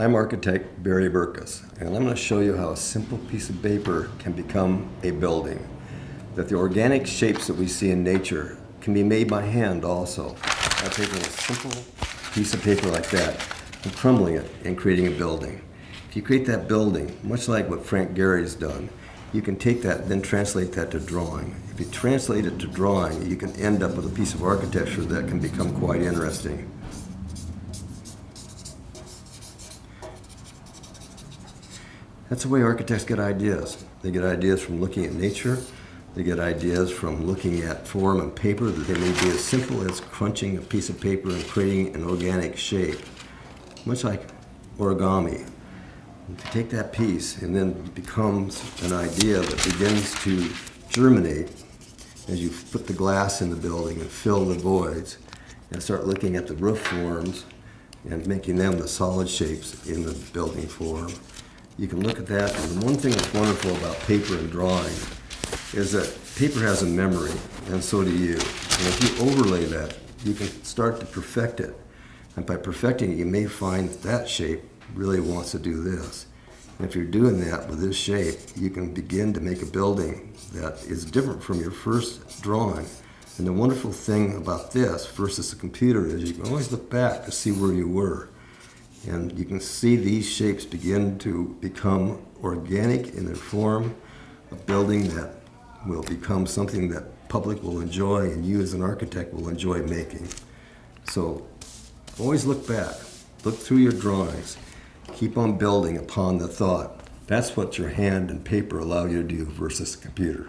I'm architect Barry Burkus, and I'm going to show you how a simple piece of paper can become a building. That the organic shapes that we see in nature can be made by hand also. By taking a simple piece of paper like that and crumbling it and creating a building. If you create that building, much like what Frank Gehry's done, you can take that and then translate that to drawing. If you translate it to drawing, you can end up with a piece of architecture that can become quite interesting. That's the way architects get ideas. They get ideas from looking at nature. They get ideas from looking at form and paper that they may be as simple as crunching a piece of paper and creating an organic shape, much like origami. You take that piece and then it becomes an idea that begins to germinate as you put the glass in the building and fill the voids and start looking at the roof forms and making them the solid shapes in the building form. You can look at that, and the one thing that's wonderful about paper and drawing is that paper has a memory, and so do you. And if you overlay that, you can start to perfect it. And by perfecting it, you may find that shape really wants to do this. And if you're doing that with this shape, you can begin to make a building that is different from your first drawing. And the wonderful thing about this versus the computer is you can always look back to see where you were. And you can see these shapes begin to become organic in their form, a building that will become something that public will enjoy and you as an architect will enjoy making. So always look back, look through your drawings, keep on building upon the thought. That's what your hand and paper allow you to do versus the computer.